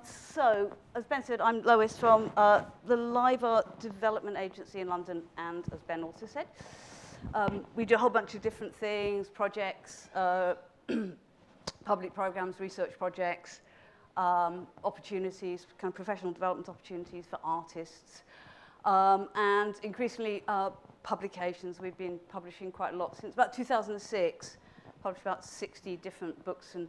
So, as Ben said, I'm Lois from the Live Art Development Agency in London, and as Ben also said, we do a whole bunch of different things, projects, public programs, research projects, opportunities, kind of professional development opportunities for artists, and increasingly publications. We've been publishing quite a lot since about 2006, published about 60 different books and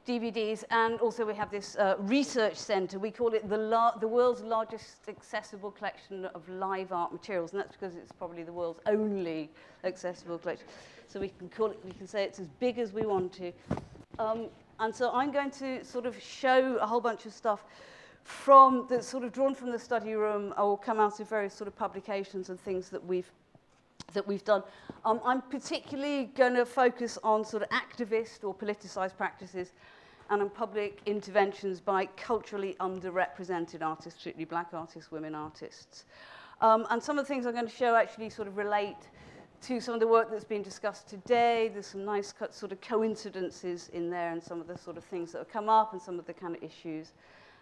DVDs, and also we have this research centre. We call it the world's largest accessible collection of live art materials, and that's because it's probably the world's only accessible collection. So we can say it's as big as we want to. And so I'm going to sort of show a whole bunch of stuff from that's sort of drawn from the study room, or come out of various sort of publications and things that we've done. I'm particularly going to focus on sort of activist or politicized practices and on public interventions by culturally underrepresented artists, particularly black artists, women artists. And some of the things I'm going to show actually sort of relate to some of the work that's been discussed today. There's some nice sort of coincidences in there, and some of the sort of things that have come up, and some of the kind of issues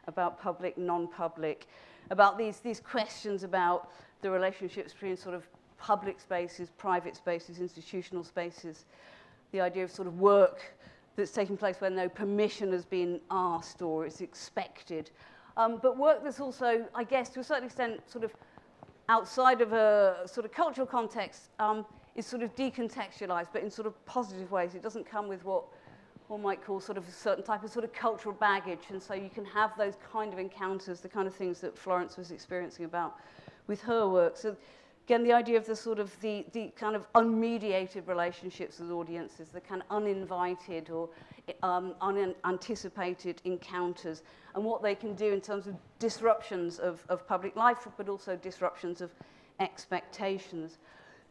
about public, non-public, about these questions about the relationships between sort of public spaces, private spaces, institutional spaces, the idea of sort of work that's taking place where no permission has been asked or is expected. But work that's also, I guess, to a certain extent, sort of outside of a sort of cultural context, is sort of decontextualized, but in sort of positive ways. It doesn't come with what one might call sort of a certain type of sort of cultural baggage, and so you can have those kind of encounters, the kind of things that Florence was experiencing about with her work. So again, the idea of the sort of the kind of unmediated relationships with audiences, the kind of uninvited or unanticipated encounters, and what they can do in terms of disruptions of public life, but also disruptions of expectations.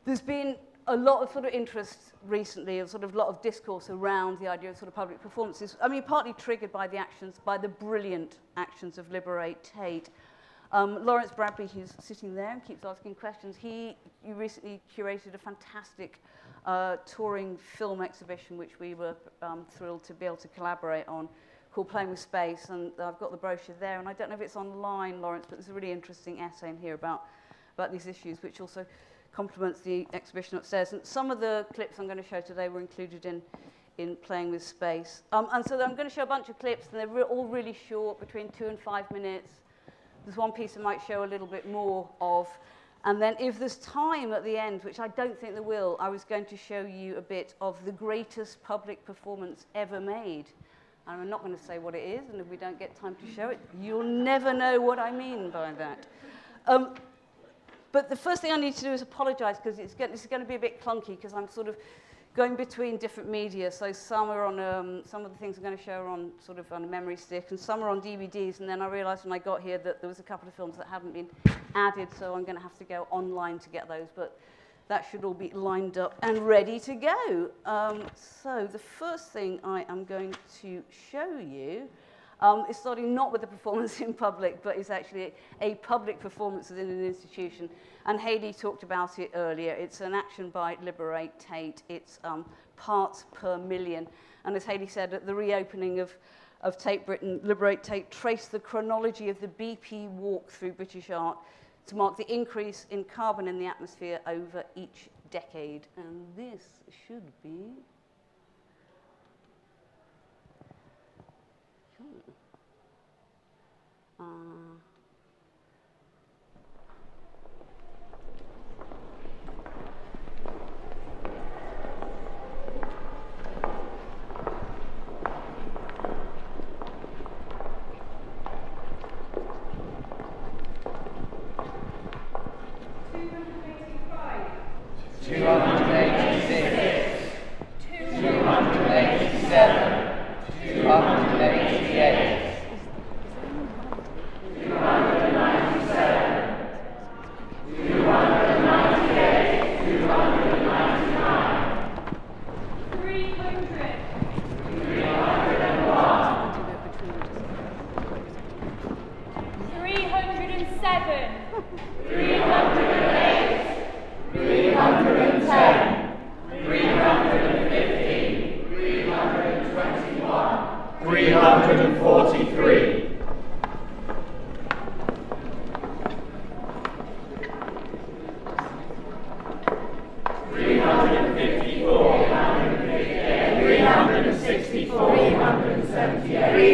There's been a lot of sort of interest recently, a sort of lot of discourse around the idea of sort of public performances. I mean, partly triggered by the brilliant actions of Liberate Tate. Lawrence Bradbury, who's sitting there and keeps asking questions, you recently curated a fantastic touring film exhibition, which we were thrilled to be able to collaborate on, called Playing with Space, and I've got the brochure there, and I don't know if it's online, Lawrence, but there's a really interesting essay in here about these issues, which also complements the exhibition upstairs. And some of the clips I'm going to show today were included in Playing with Space. And so I'm going to show a bunch of clips, and they're all really short, between 2 and 5 minutes. There's one piece I might show a little bit more of. And then if there's time at the end, which I don't think there will, I was going to show you a bit of the greatest public performance ever made. And I'm not going to say what it is, and if we don't get time to show it, you'll never know what I mean by that. But the first thing I need to do is apologize, because it's going to be a bit clunky, because I'm sort of going between different media. So some are on, some of the things I'm going to show are on sort of on a memory stick, and some are on DVDs. And then I realized when I got here that there was a couple of films that hadn't been added, so I'm going to have to go online to get those. But that should all be lined up and ready to go. So the first thing I am going to show you is starting not with a performance in public, but is actually a public performance within an institution. And Hayley talked about it earlier. It's an action by Liberate Tate. It's parts per million. And as Hayley said, at the reopening of Tate Britain, Liberate Tate traced the chronology of the BP walk through British art to mark the increase in carbon in the atmosphere over each decade. And this should be...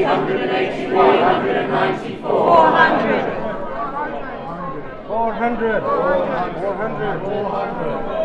381, 394, 400. 400. 400. 400.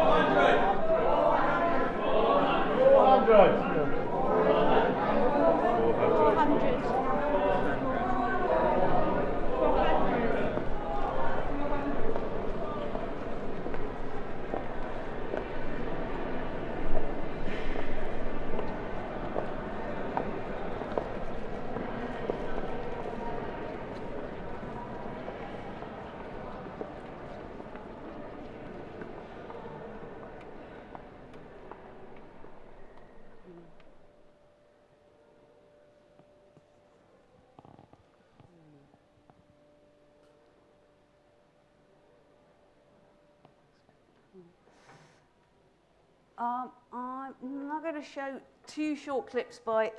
I'm now going to show two short clips by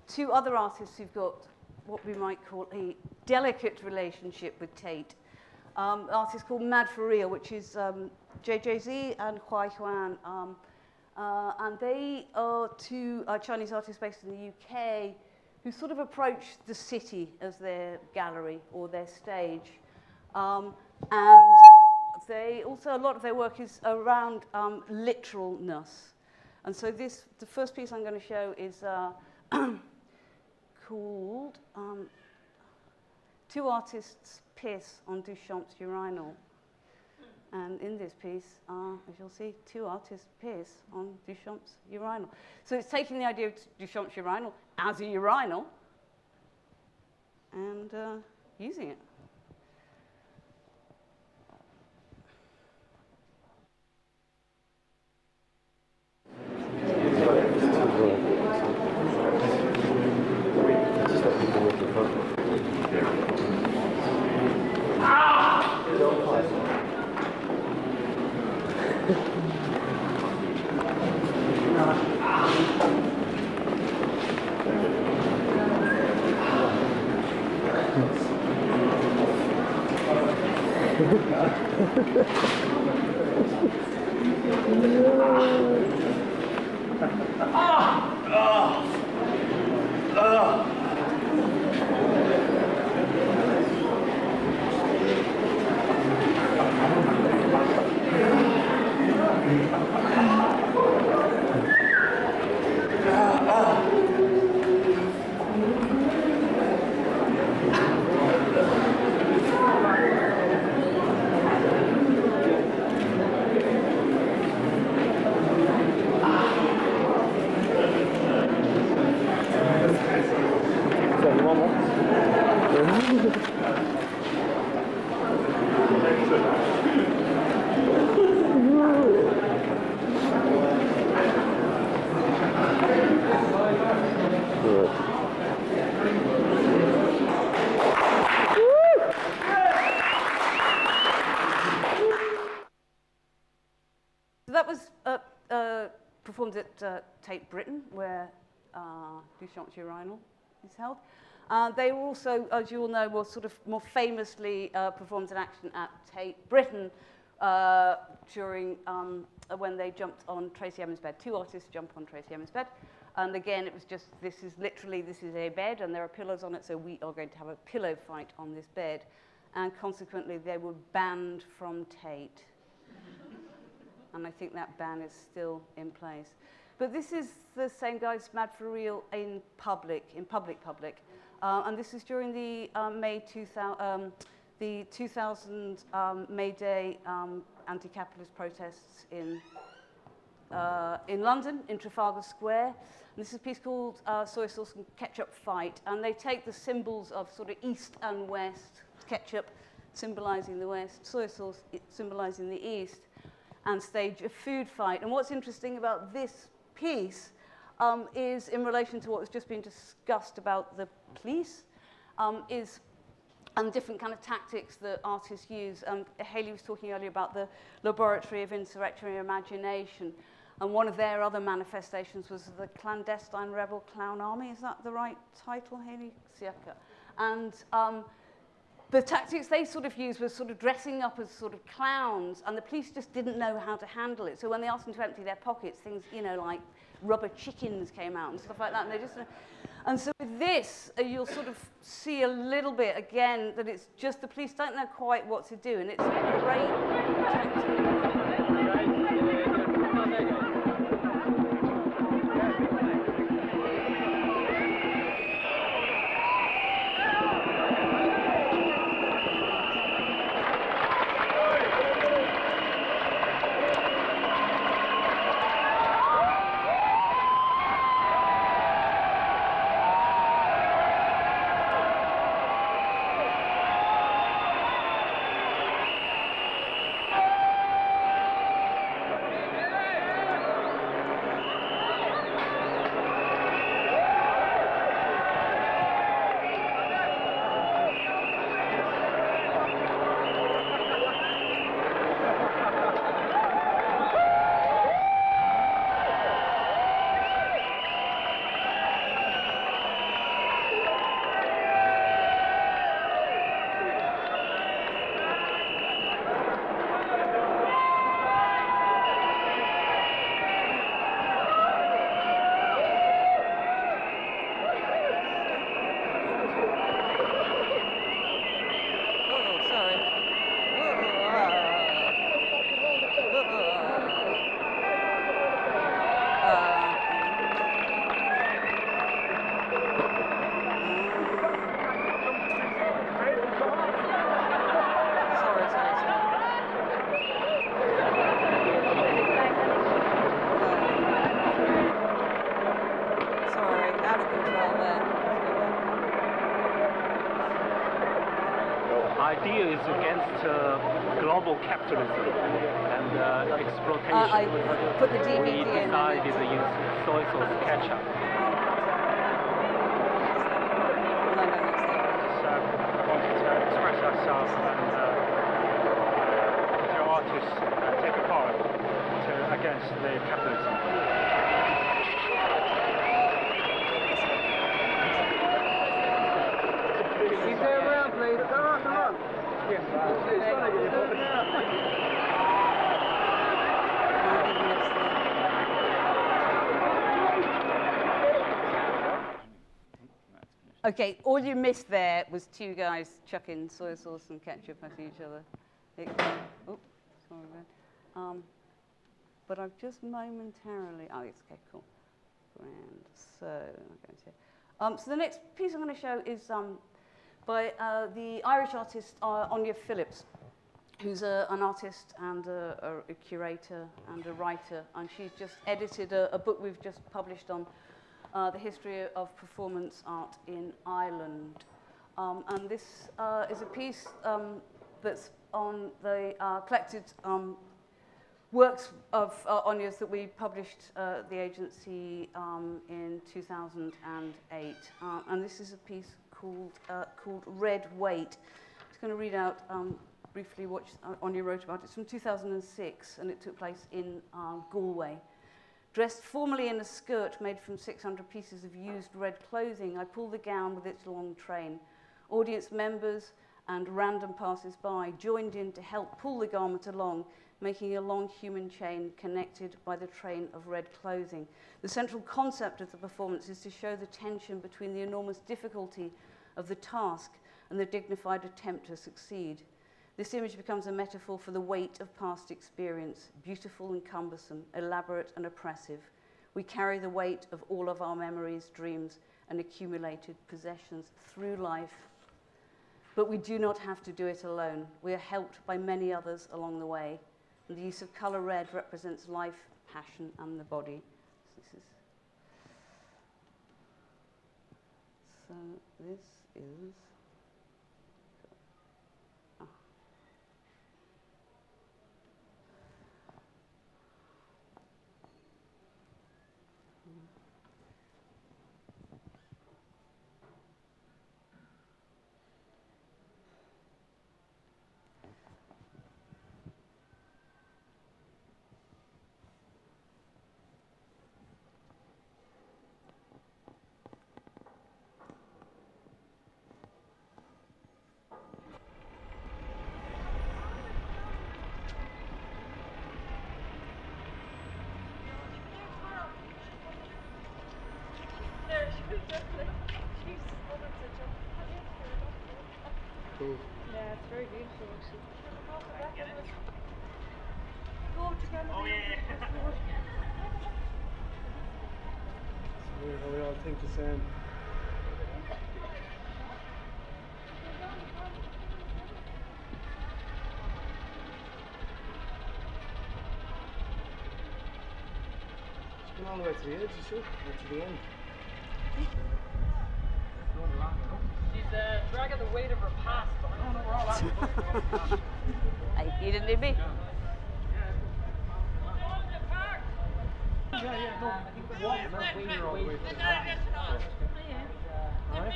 two other artists who've got what we might call a delicate relationship with Tate. An artist called Mad for Real, which is JJZ and Huai Huan. And they are two Chinese artists based in the UK who sort of approach the city as their gallery or their stage. And they also, a lot of their work is around literalness. And so the first piece I'm going to show is called Two Artists Piss on Duchamp's Urinal. And in this piece, as you'll see, two artists piss on Duchamp's urinal. So it's taking the idea of Duchamp's urinal as a urinal and using it. That was performed at Tate Britain, where Duchamp's urinal is held. They were also, as you all know, were sort of more famously performed in action at Tate Britain during when they jumped on Tracy Emin's bed. Two artists jump on Tracy Emin's bed. And again, it was just, this is a bed and there are pillows on it, so we are going to have a pillow fight on this bed. And consequently, they were banned from Tate. And I think that ban is still in place. But this is the same guy's Mad for Real in public. And this is during the 2000 May Day anti-capitalist protests in London, in Trafalgar Square. And this is a piece called Soy Sauce and Ketchup Fight. And they take the symbols of sort of East and West, ketchup symbolizing the West, soy sauce symbolizing the East, and stage a food fight. And what's interesting about this piece is in relation to what was just being discussed about the police, and different kind of tactics that artists use. Hayley was talking earlier about the Laboratory of Insurrectionary Imagination, and one of their other manifestations was the Clandestine Rebel Clown Army. Is that the right title, Hayley? Siaka. And the tactics they sort of used was sort of dressing up as sort of clowns, and the police just didn't know how to handle it. So when they asked them to empty their pockets, things, you know, like rubber chickens came out and stuff like that. And they just, And so with this, you'll sort of see a little bit, again, that it's just the police don't know quite what to do. And it's a great... Idea is against global capitalism and exploitation. I put the DVD we in. decided to use soy sauce ketchup. No, it's there. So I wanted to express ourselves and the artists take a part against the capitalism. Okay, all you missed there was two guys chucking soy sauce and ketchup at each other. Oh, sorry, man. But I've just momentarily... Oh, it's okay, cool. Grand. So, I'm going to... so the next piece I'm going to show is by the Irish artist Anya Phillips, who's an artist and a curator and a writer, and she's just edited a book we've just published on the history of performance art in Ireland. And this is a piece that's on the collected works of Anya's that we published at the agency in 2008. And this is a piece called Red Weight. I'm just going to read out briefly what Anya wrote about it. It's from 2006, and it took place in Galway. Dressed formally in a skirt made from 600 pieces of used red clothing, I pull the gown with its long train. Audience members and random passers-by joined in to help pull the garment along, making a long human chain connected by the train of red clothing. The central concept of the performance is to show the tension between the enormous difficulty of the task and the dignified attempt to succeed. This image becomes a metaphor for the weight of past experience, beautiful and cumbersome, elaborate and oppressive. We carry the weight of all of our memories, dreams, and accumulated possessions through life. But we do not have to do it alone. We are helped by many others along the way. And the use of colour red represents life, passion, and the body. So this is... cool. Yeah, it's very beautiful actually. Oh yeah. It's weird how we all think the same. She's gone all the way to the edge, is she? Or to the end? She's dragging the weight of her past. I don't know where all that Hey, you didn't need me. Yeah, no, I think we're walking that way here all the way to the top. Alright?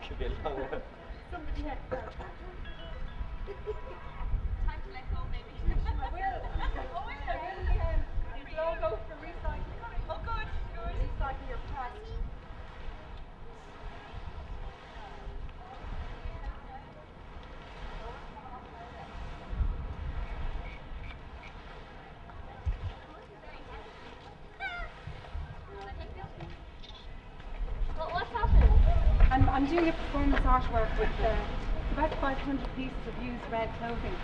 Could be a long one. Time to let go, maybe. I will. These logos for recycling. Oh, good, good. Recycle your past. What's happening? I'm doing a performance artwork with about 500 pieces of used red clothing,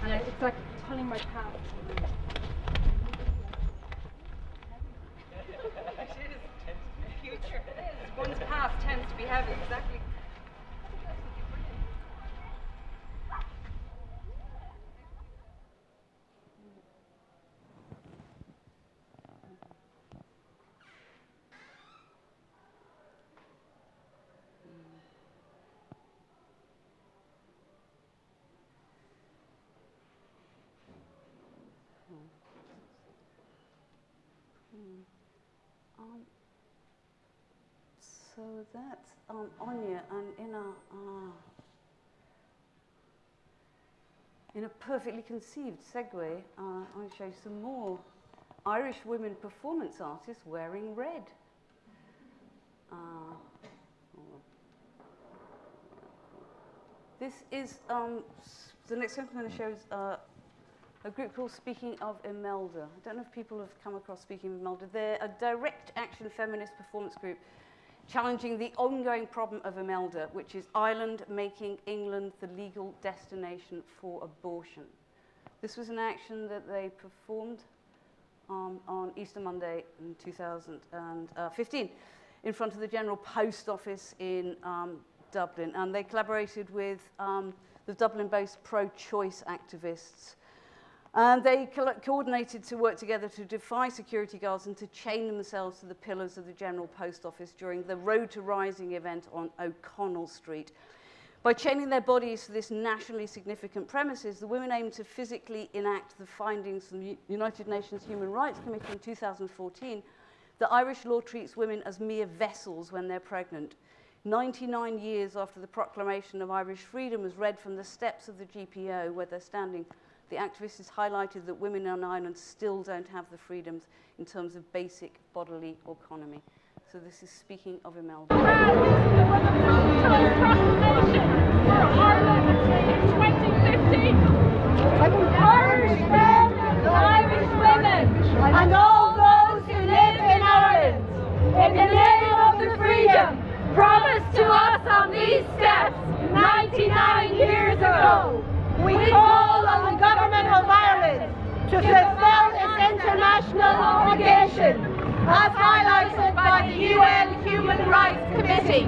and it's like telling my past. Future. It is. One's past tends to be heavy, exactly. So that's Anya, and in a perfectly conceived segue, I'll show you some more Irish women performance artists wearing red. This is, the next one I'm going to show is a group called Speaking of Imelda. I don't know if people have come across Speaking of Imelda. They're a direct action feminist performance group challenging the ongoing problem of Imelda, which is Ireland making England the legal destination for abortion. This was an action that they performed on Easter Monday in 2015 in front of the General Post Office in Dublin, and they collaborated with the Dublin-based pro-choice activists. And they coordinated to work together to defy security guards and to chain themselves to the pillars of the General Post Office during the Road to Rising event on O'Connell Street. By chaining their bodies to this nationally significant premises, the women aimed to physically enact the findings from the United Nations Human Rights Committee in 2014 that Irish law treats women as mere vessels when they're pregnant. 99 years after the proclamation of Irish freedom was read from the steps of the GPO where they're standing, the activists highlighted that women on Ireland still don't have the freedoms in terms of basic bodily autonomy. So this is Speaking of Imelda. Irish men, Irish women, and all those who live in Ireland, in the name of the freedom promised to us on these steps 99 years ago, we call on the Government of Ireland to fulfil its international obligation, as highlighted by the UN Human Rights Committee,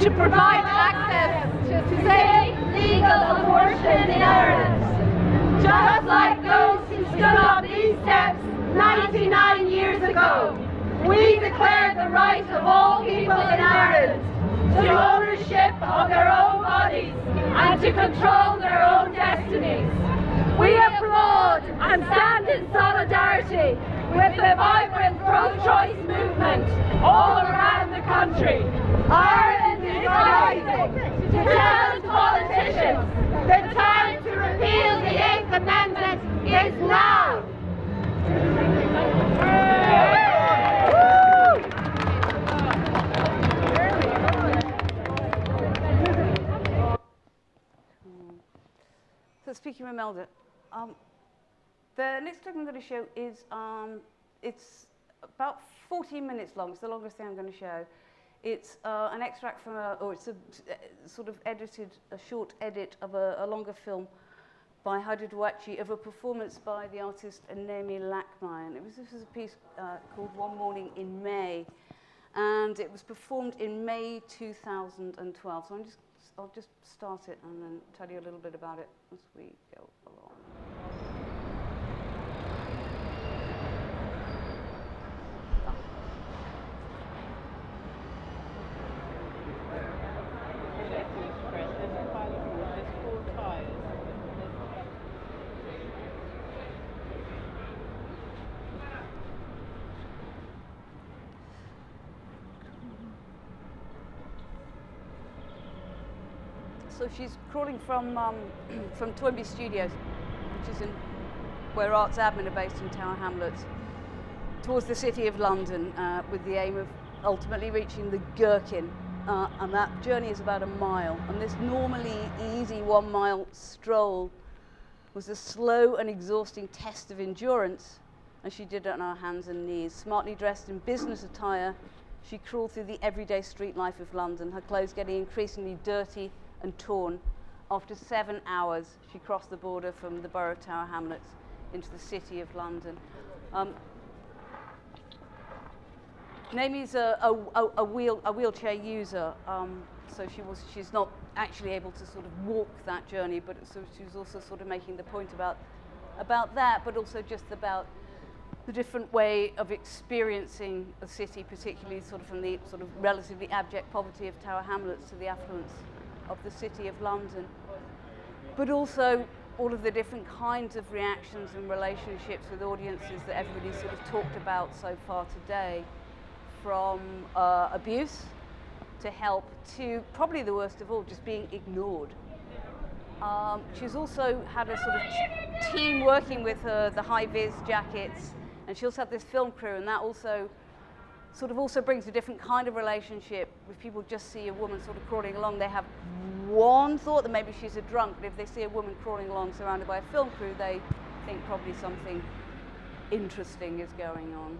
to provide access to safe, legal abortion in Ireland. Just like those who stood on these steps 99 years ago, we declare the right of all people in Ireland to ownership of their own bodies and to control their own destinies. We applaud and stand in solidarity with the vibrant pro-choice movement all around the country. Ireland is rising to tell its politicians the time to repeal the 8th Amendment is now. So speaking of Imelda, the next clip I'm going to show is, it's about 14 minutes long. It's the longest thing I'm going to show. It's an extract from it's a sort of edited, a short edit of a longer film by Haida Duachi of a performance by the artist Anemi Lakmai. And this was a piece called One Morning in May. And it was performed in May 2012. So I'll just start it and then tell you a little bit about it as we go along. So she's crawling from Toynbee Studios, which is where Arts Admin are based in Tower Hamlets, towards the City of London with the aim of ultimately reaching the Gherkin. And that journey is about a mile. And this normally easy 1 mile stroll was a slow and exhausting test of endurance, and she did it on her hands and knees. Smartly dressed in business attire, she crawled through the everyday street life of London, her clothes getting increasingly dirty and torn. After 7 hours, she crossed the border from the borough of Tower Hamlets into the City of London. Naomi's a wheelchair user, so she's not actually able to sort of walk that journey, but so she's also sort of making the point about that, but also just about the different way of experiencing a city, particularly sort of from the sort of relatively abject poverty of Tower Hamlets to the affluence of the City of London, but also all of the different kinds of reactions and relationships with audiences that everybody's sort of talked about so far today, from abuse to help to probably the worst of all, just being ignored. She's also had a sort of team working with her, the high-vis jackets, and she also had this film crew, and that also brings a different kind of relationship. If people just see a woman sort of crawling along, they have one thought that maybe she's a drunk, but if they see a woman crawling along surrounded by a film crew, they think probably something interesting is going on.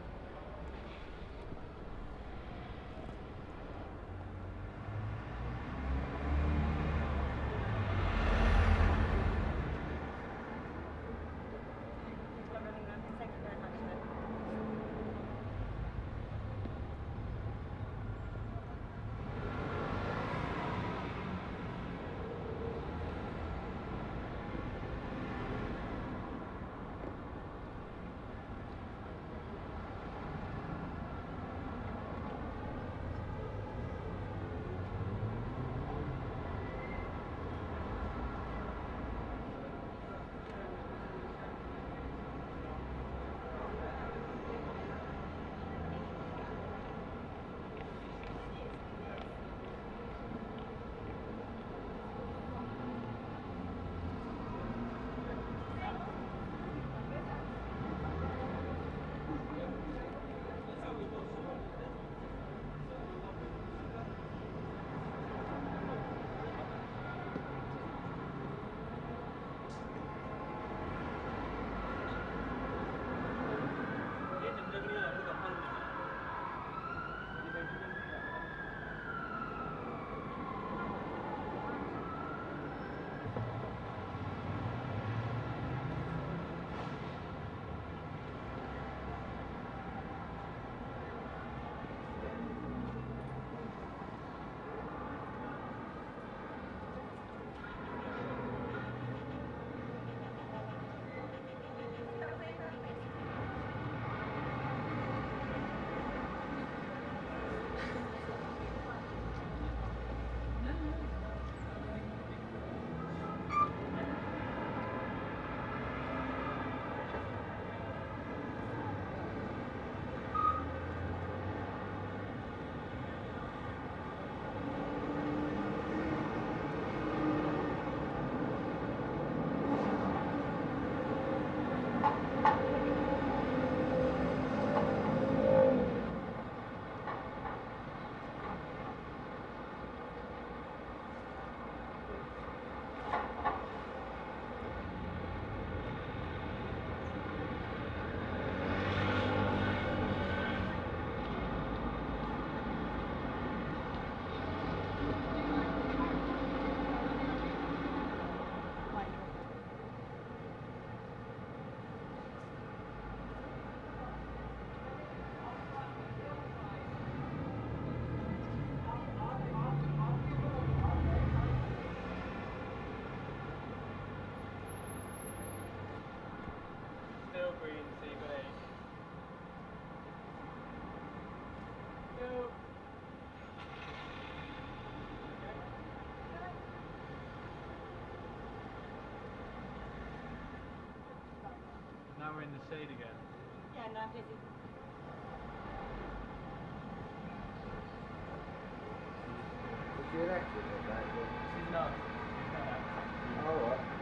we're in the shade again. Yeah, no, I'm busy. Is she an actress or that? She's not. She's not acting. Oh, what?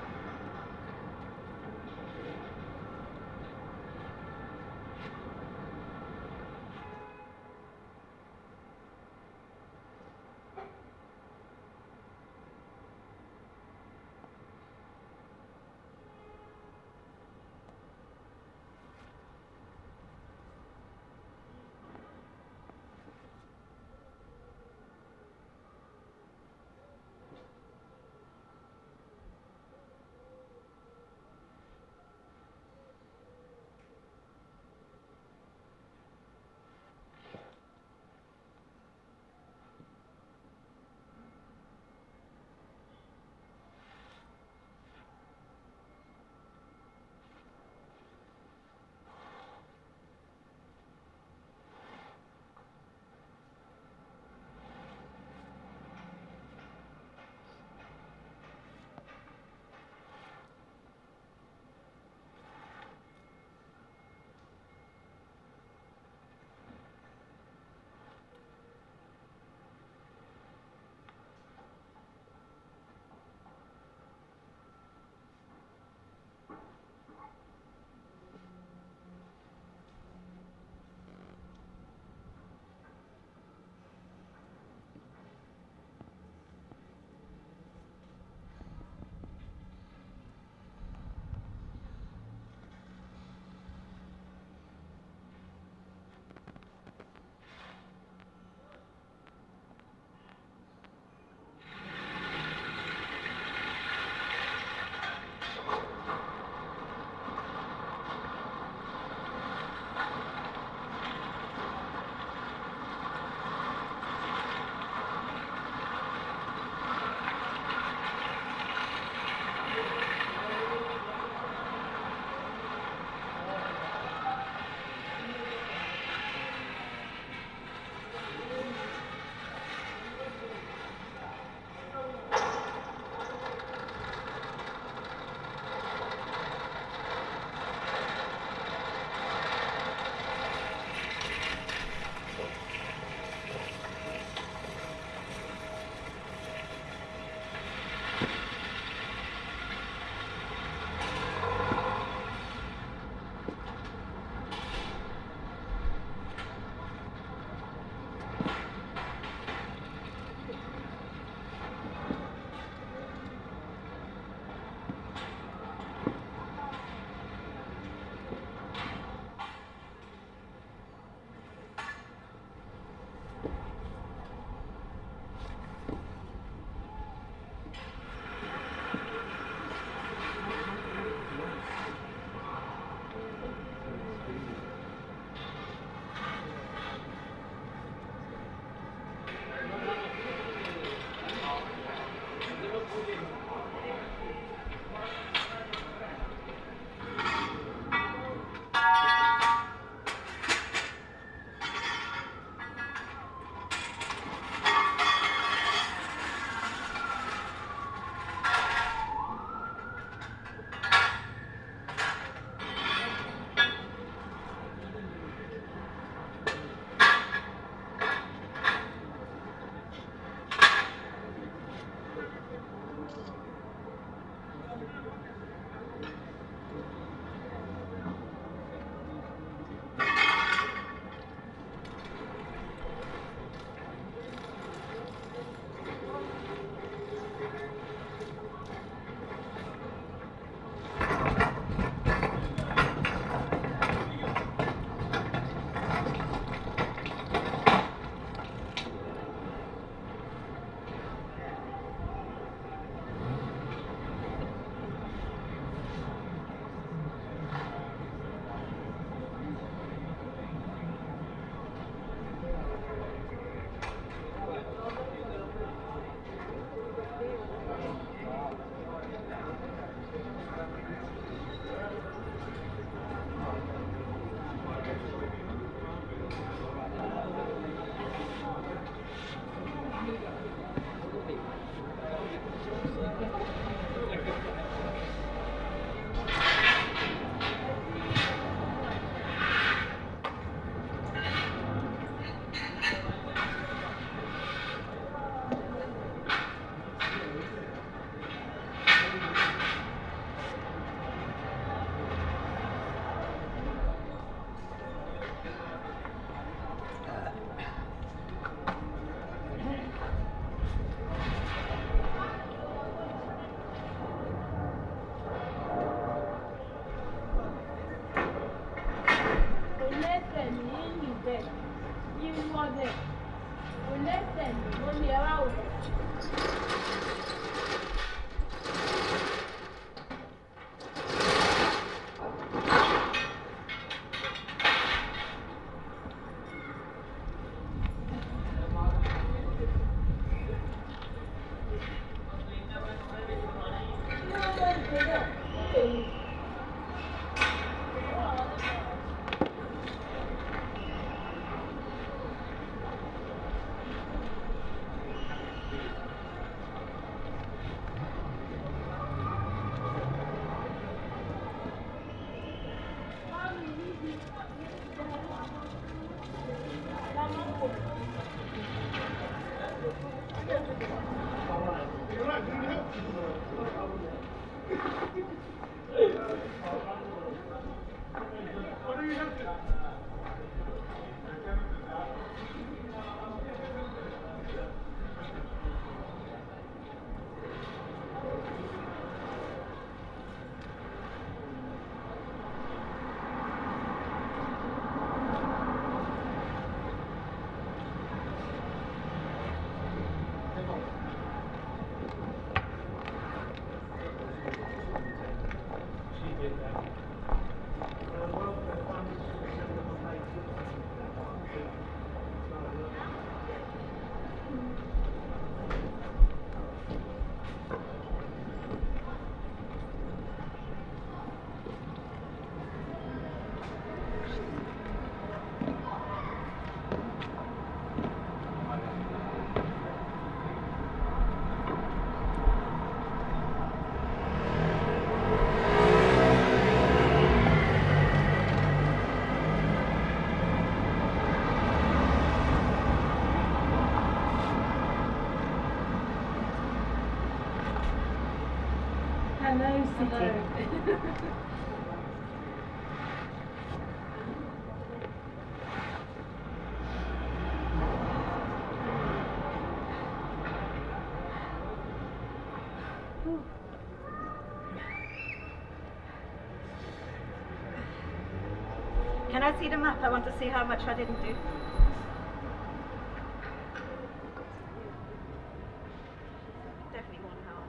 Can I see the map? I want to see how much I didn't do. Definitely 1 hour.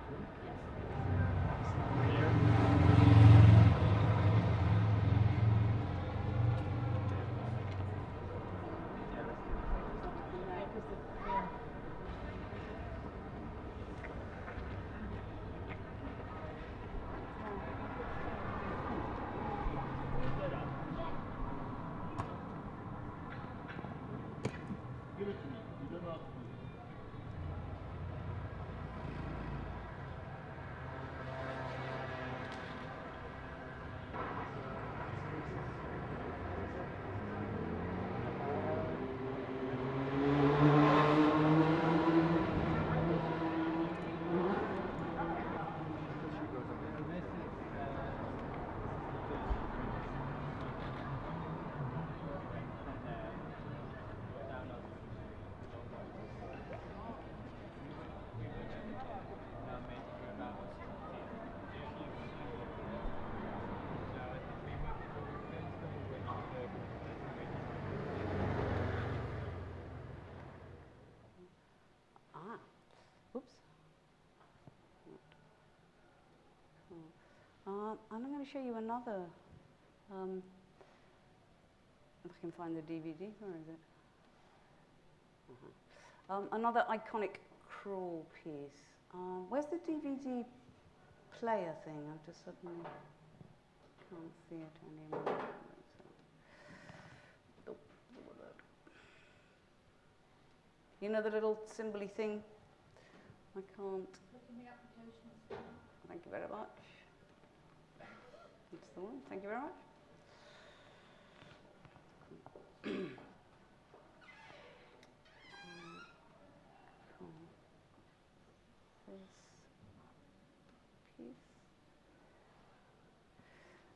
And I'm going to show you another, if I can find the DVD, where is it? Another iconic crawl piece. Where's the DVD player thing? I just suddenly can't see it anymore. You know the little symbol-y thing? I can't. Thank you very much. That's the one. Thank you very much.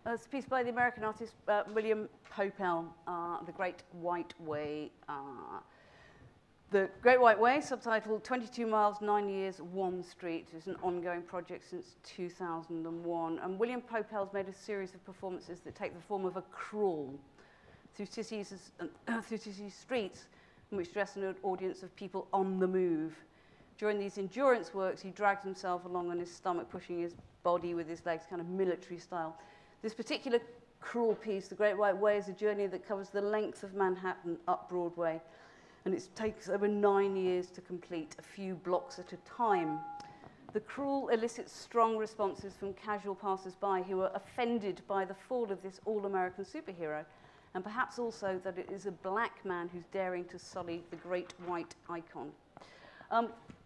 It's a piece by the American artist William Popel, The Great White Way. The Great White Way, subtitled 22 Miles, 9 Years, 1 Street, is an ongoing project since 2001. And William Popel's made a series of performances that take the form of a crawl through cities streets in which dress an audience of people on the move. During these endurance works, he drags himself along on his stomach, pushing his body with his legs, kind of military style. This particular crawl piece, The Great White Way, is a journey that covers the length of Manhattan up Broadway. And it takes over 9 years to complete, a few blocks at a time. The cruel elicits strong responses from casual passers-by who are offended by the fall of this all-American superhero, and perhaps also that it is a black man who's daring to sully the great white icon.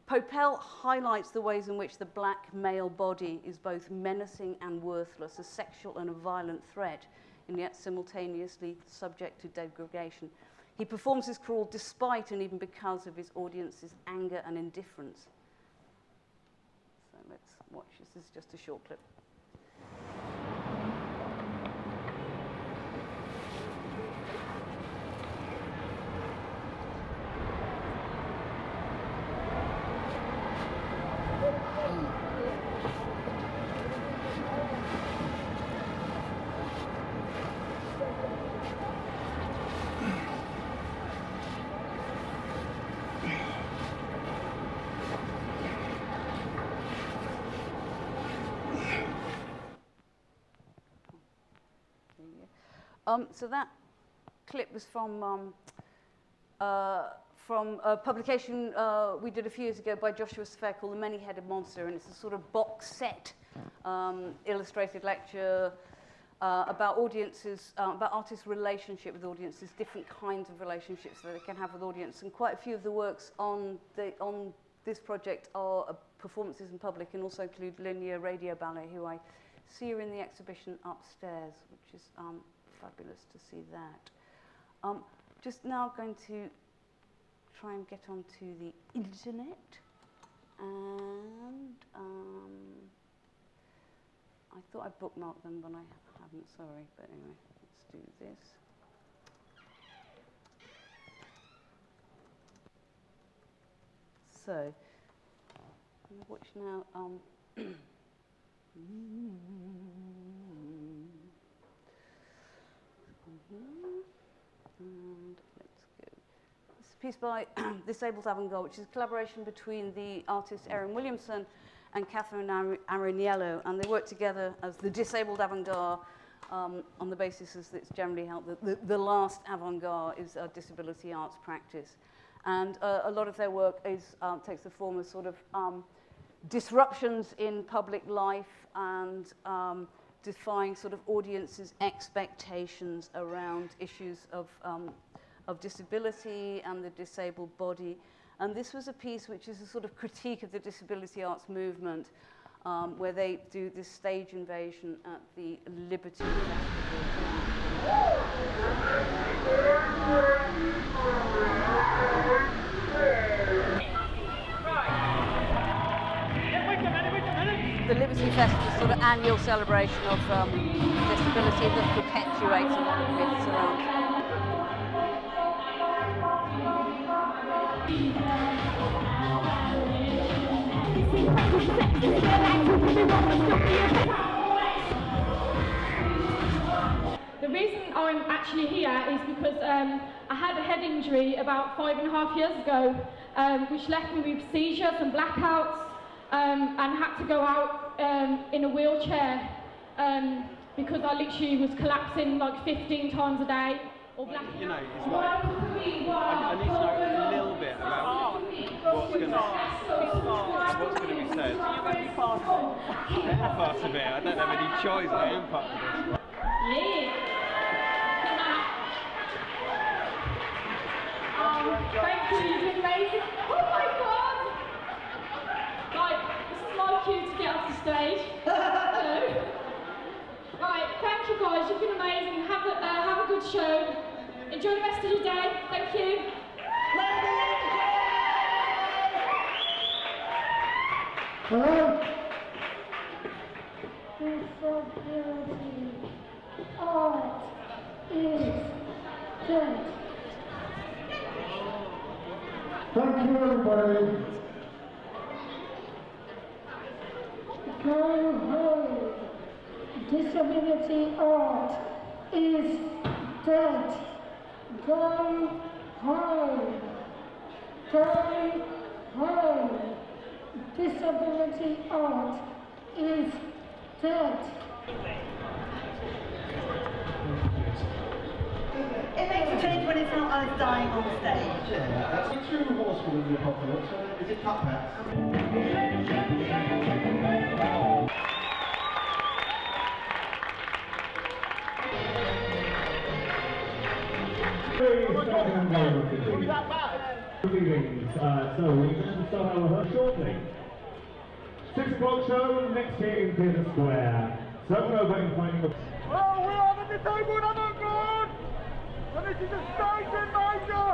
Popel highlights the ways in which the black male body is both menacing and worthless, a sexual and a violent threat, and yet simultaneously subject to degradation. He performs his cruel despite and even because of his audience's anger and indifference. So let's watch. This is just a short clip. So that clip was from a publication we did a few years ago by Joshua Sfer called The Many-Headed Monster, and it's a sort of box set illustrated lecture about audiences, about artists' relationship with audiences, different kinds of relationships that they can have with audience, and quite a few of the works on this project are performances in public and also include linear radio ballet, who I see are in the exhibition upstairs, which is fabulous to see that. Just now going to try and get onto the internet, and I thought I bookmarked them, but I haven't, sorry, but anyway, let's do this. So, watch now. And let's go. This is a piece by Disabled Avant-Garde, which is a collaboration between the artist Erin Williamson and Catherine Araniello, and they work together as the Disabled Avant-Garde on the basis as it's generally held that the last avant-garde is a disability arts practice. And a lot of their work is, takes the form of sort of disruptions in public life and defying sort of audiences' expectations around issues of disability and the disabled body. And this was a piece which is a sort of critique of the disability arts movement, where they do this stage invasion at the Liberty The Liberty Festival is sort of annual celebration of disability that perpetuates a lot of myths around. The reason I'm actually here is because I had a head injury about 5.5 years ago, which left me with seizures and blackouts, and had to go out in a wheelchair because I literally was collapsing like 15 times a day. Or you know, it's like, I need to know a little bit about what's going to be said. I'm part of it. I don't have any choice. I am part of this. Yeah. Thank you. You've been amazing. Oh my God! Right, this is my cue to get off the stage. Right, thank you guys. You've been amazing. Have a good show. Enjoy the rest of your day. Thank you. Hello? Disability art is dead. Thank you, everybody. Go home. Disability art is dead. Go home. Go home. Disability art is dead. It makes a change when it's not us dying on stage. Yeah, that's a true horseman of the apocalypse. Is it cut packs? Meetings, so we're going to start our rehearsal shortly. 6 o'clock show next here in Theatre Square. So over and finding the... Oh, we are the disabled avant-garde! And this is a stage in major!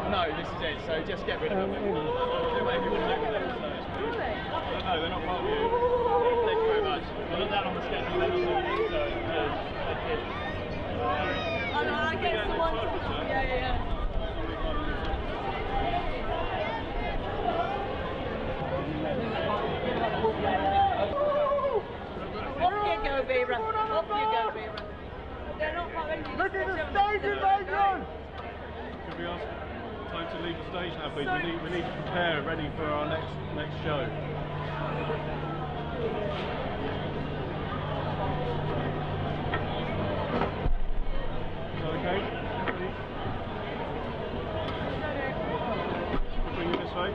No, this is it, so just get rid of them. Do whatever you want to do with them. So no, they're not part of you. Thank you very much. Well, not that on the schedule, then so thank you. Oh no, I get the one. Yeah. Off you go, Vera. Off you go, Vera. They're not part of you. Look at the stage invasion! Could we ask time to leave the stage now, please? We need to prepare, ready for our next show. Okay? Bring you this way.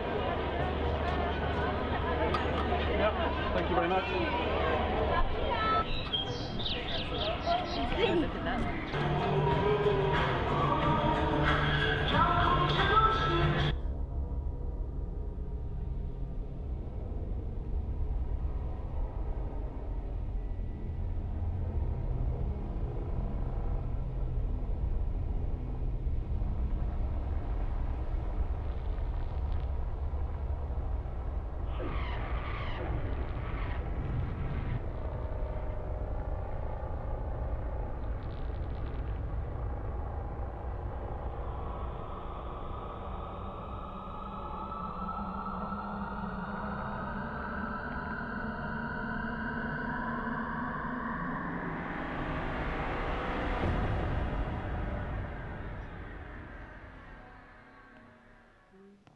Yep, thank you very much.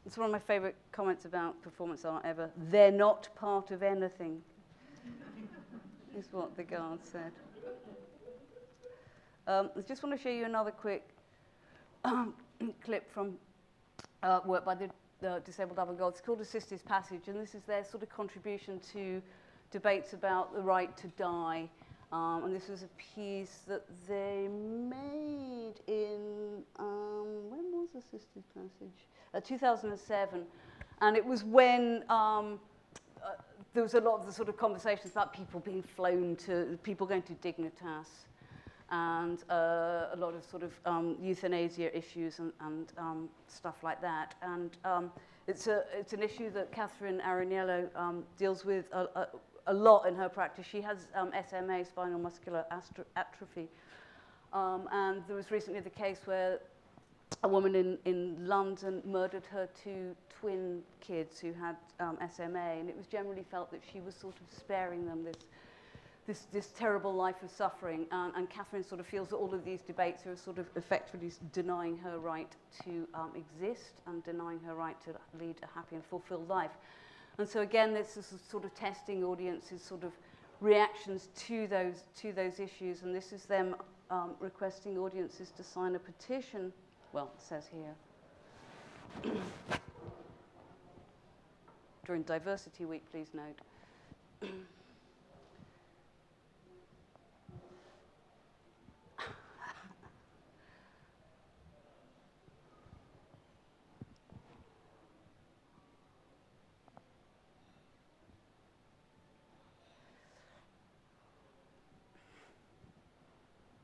It's one of my favourite comments about performance art ever. They're not part of anything, is what the guard said. I just want to show you another quick clip from work by the Disabled Avant-Garde. It's called Assisted Passage, and this is their sort of contribution to debates about the right to die. And this was a piece that they made in, when was Assisted Passage? 2007. And it was when there was a lot of the sort of conversations about people being flown to, people going to Dignitas, and a lot of sort of euthanasia issues and stuff like that. And it's an issue that Catherine Araniello deals with a lot in her practice. She has SMA, spinal muscular atrophy. And there was recently the case where a woman in London murdered her 2 twin kids who had SMA, and it was generally felt that she was sort of sparing them this terrible life of suffering. And Catherine sort of feels that all of these debates are sort of effectively denying her right to exist and denying her right to lead a happy and fulfilled life. And so again, this is sort of testing audiences' sort of reactions to those issues, and this is them requesting audiences to sign a petition. Well, it says here. During Diversity Week, please note.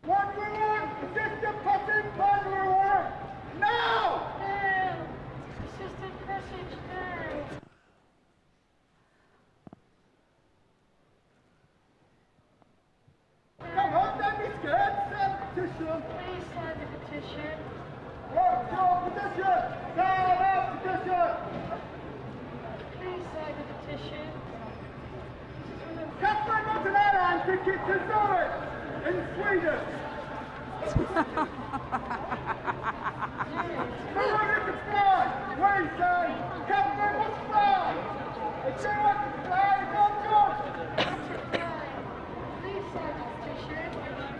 What we want is just a passing bundle work! Now! No! Assisted passage now! Come on, don't be scared! Sign the petition! Please sign the petition. What's your petition? Sign the petition! Please sign the petition. Catherine Montanaro ticket to Zurich in Sweden! Who to fly? We say Catherine must fly! If you want to fly, not good! Please sign the petition.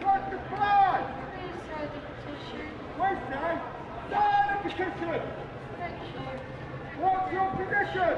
Want to fly? Please sign the petition. We say sign the petition! Thank you. What's your petition?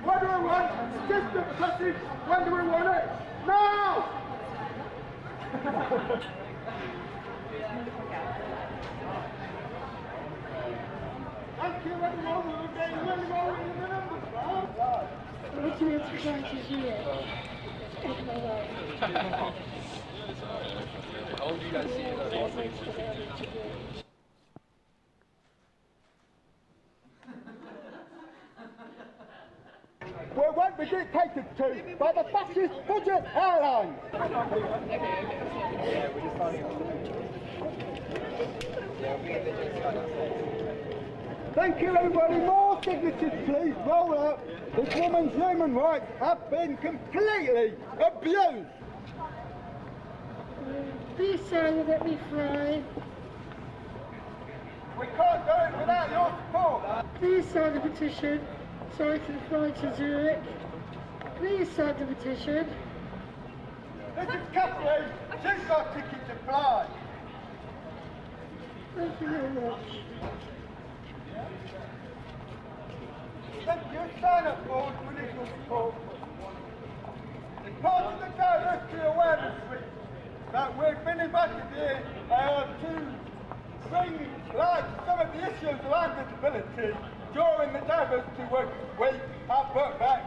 What do we want? System message. When do we want it? Now! Thank you, everyone. We're getting really well in the numbers now. What do we have to try to do it? How old do you guys see it? We won't be dictated to by the fascist budget airline. Thank you, everybody. More signatures, please. Roll up. This woman's human rights have been completely abused. Please say let me fly. We can't do it without your support. Please sign the petition so I can fly to Zurich. Please sign the petition. This is Kathleen. She's got a ticket to fly. Thank you very much. Thank you. Sign up board. We need your support. It's part of the Diversity Awareness Week that we've been invited here to bring light to some of the issues around disability during the Diversity Week at Birkbeck.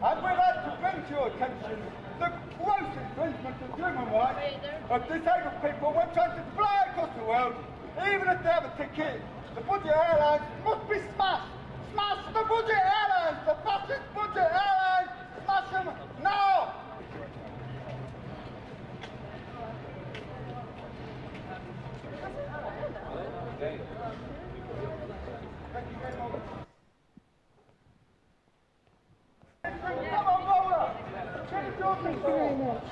And we'd like to bring to your attention the gross infringement of human rights of disabled people when trying to fly across the world, even if they have a ticket. The budget airlines must be smashed. Smash the budget airlines! The fascist budget airlines! Smash them now! Thank you very much. Come on, Lola! Thank you very much.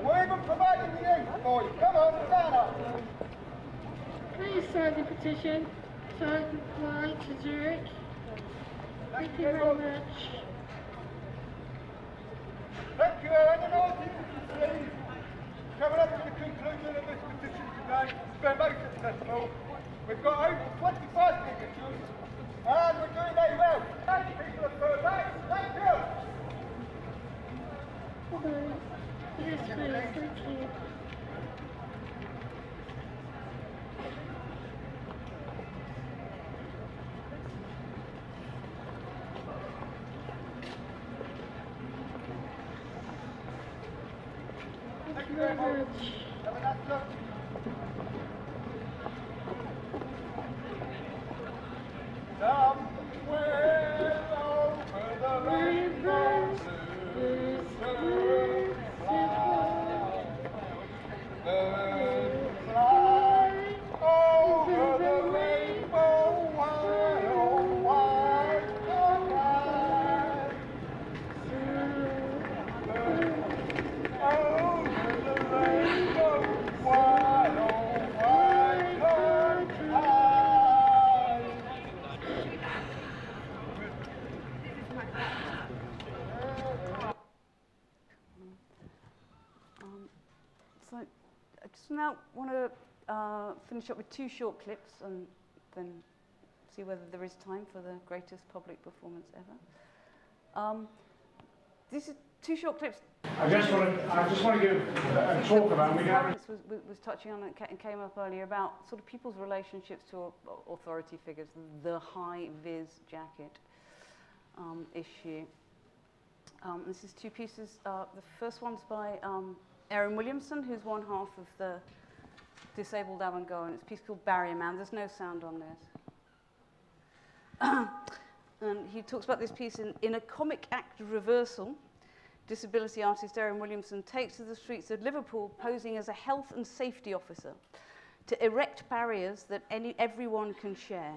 We're even providing the ink for you. Come on, stand up. Please sign the petition so I can fly to Zurich. Thank you very much. Thank you. Any more things, please? Coming up to the conclusion of this petition today, it's been very successful. We've got over 25 signatures, and we're doing very well. Thank you, people of Birkbeck. Thank you. Bye-bye. Yes, please. Thank you. Thank you very much. Have a nice look. Somewhere over the rainbow, birds fly over the rainbow, why, oh, why, oh, why? Over the rainbow, why, oh, why, can't I? So I just now want to finish up with 2 short clips and then see whether there is time for the greatest public performance ever. These are 2 short clips. I just want to give a talk about. Clarence was touching on it and came up earlier about sort of people's relationships to authority figures, the high vis jacket issue. This is 2 pieces. The first one's by Erin Williamson, who's one half of the Disabled Avant-Garde, and it's a piece called Barrier Man. There's no sound on this. And he talks about this piece in a comic act reversal. Disability artist Erin Williamson takes to the streets of Liverpool posing as a health and safety officer to erect barriers that everyone can share.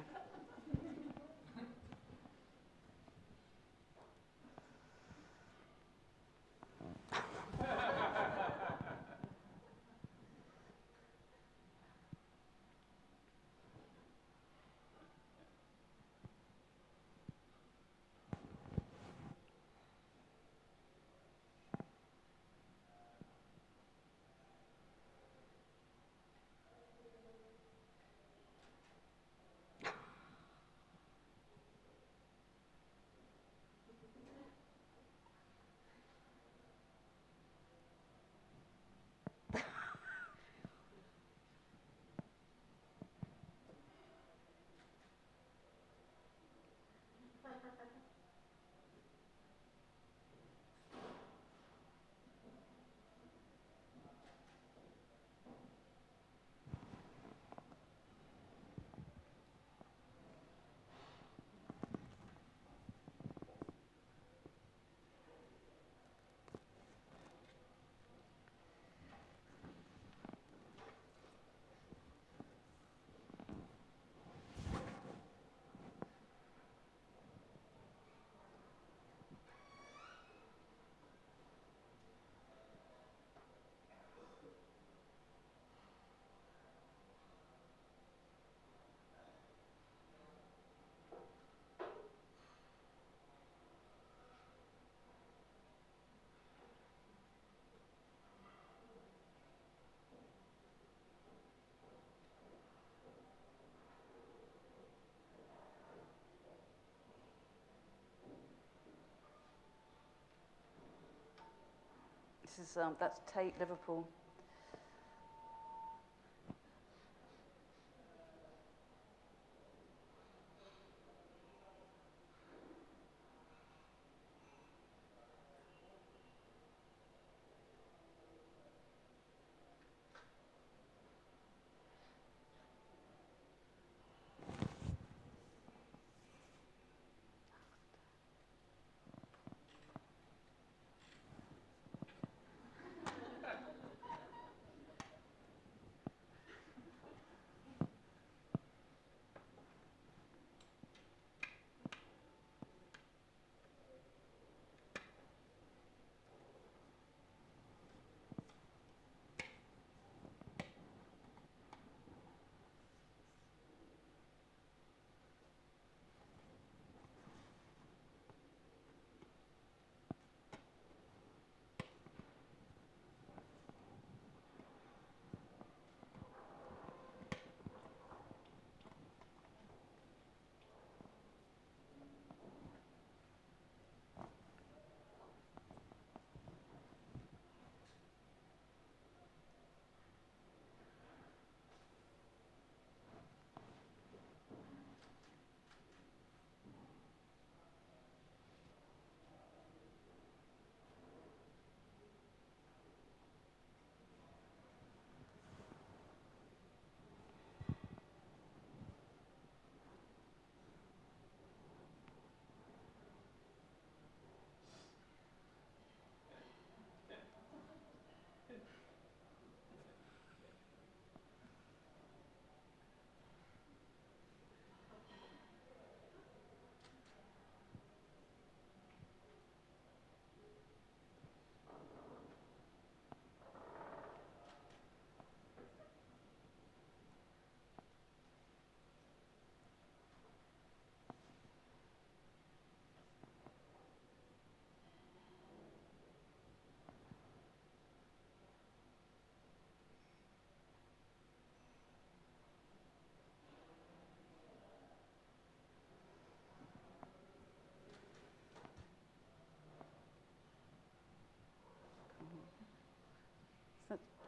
This is that's Tate, Liverpool.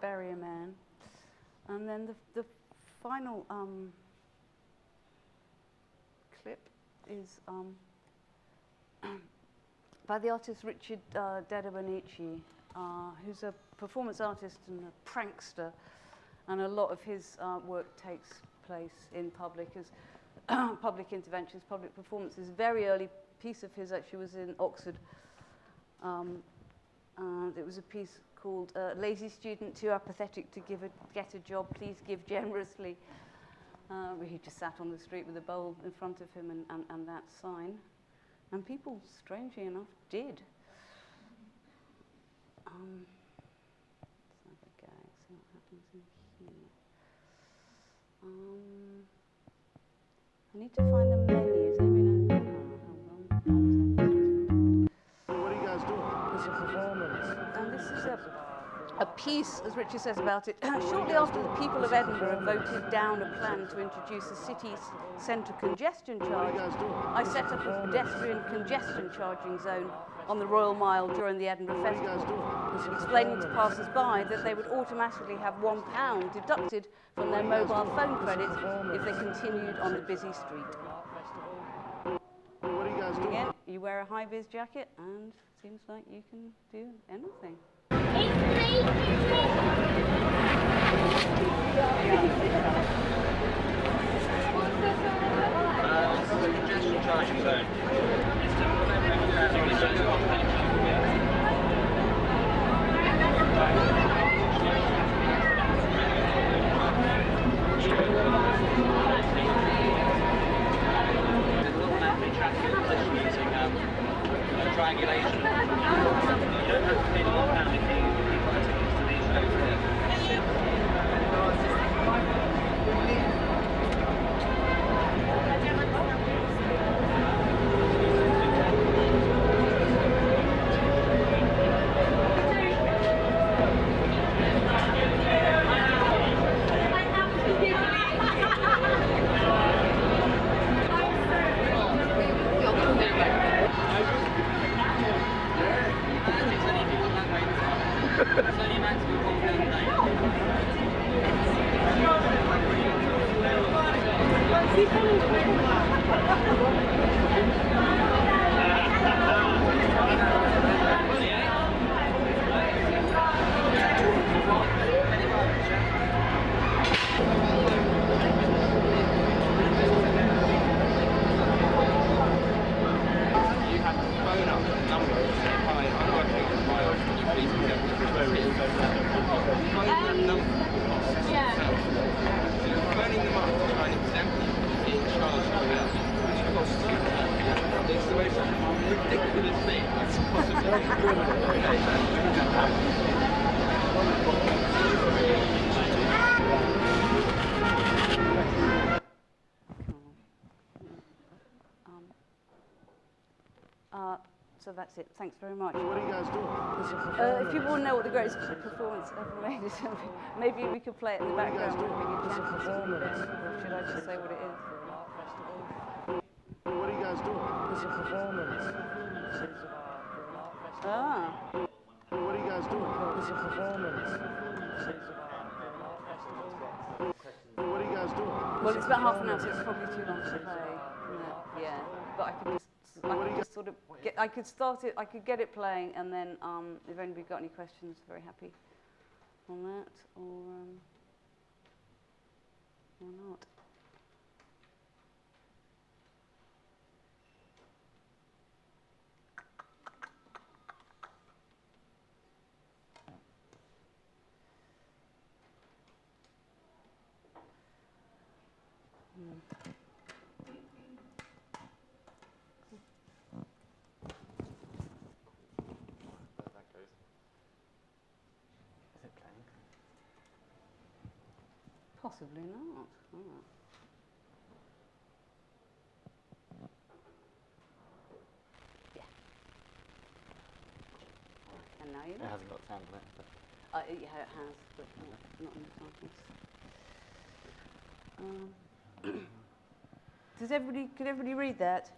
Bury a Man. And then the final clip is by the artist Richard Dedabonici, who's a performance artist and a prankster, and a lot of his work takes place in public as public interventions, public performances. A very early piece of his actually was in Oxford, and it was a piece called Lazy Student, Too Apathetic to Get a Job, Please Give Generously. He just sat on the street with a bowl in front of him and that sign. And people, strangely enough, did. Let's have a go, see what happens in here. I need to find the menus. Anybody know? What are you guys doing? It's a performance. And this is a piece, as Richard says about it, shortly after the people of Edinburgh voted down a plan to introduce a city centre congestion charge, I set up a pedestrian congestion charging zone on the Royal Mile during the Edinburgh Festival, explaining to passers-by that they would automatically have £1 deducted from their mobile phone credit if they continued on the busy street. What are you guys doing? Again, you wear a high-vis jacket and seems like you can do anything. Congestion charging zone. Triangulation. You don't have to pay the £1 if you buy tickets to these shows. So that's it. Thanks very much. What are you guys doing? If people want to know what the greatest performance ever made is, maybe we could play it in the background when we get a chance. Or should I just say what it is? What are you guys doing? It's a performance. Ah. What are you guys doing? It's a performance. What are you guys doing? Well, it's about half an hour, so it's probably too long to play. Yeah, but I could just sort of I could start it. I could get it playing, and then if anybody got any questions, very happy on that, or not. Possibly not. Oh. Yeah. And now you know. It hasn't got sound on it, but yeah, it has, but not in the titles. Could everybody read that?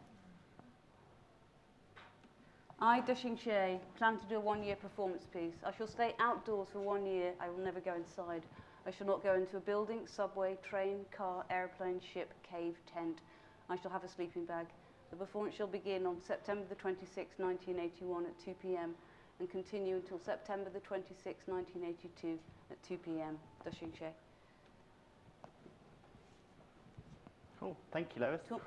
I, Dushing Shea, plan to do a one-year performance piece. I shall stay outdoors for 1 year. I will never go inside. I shall not go into a building, subway, train, car, aeroplane, ship, cave, tent. I shall have a sleeping bag. The performance shall begin on September the 26th, 1981 at 2 p.m. and continue until September the 26th, 1982 at 2 p.m. Dushing Shea. Cool. Thank you, Lois. Cool.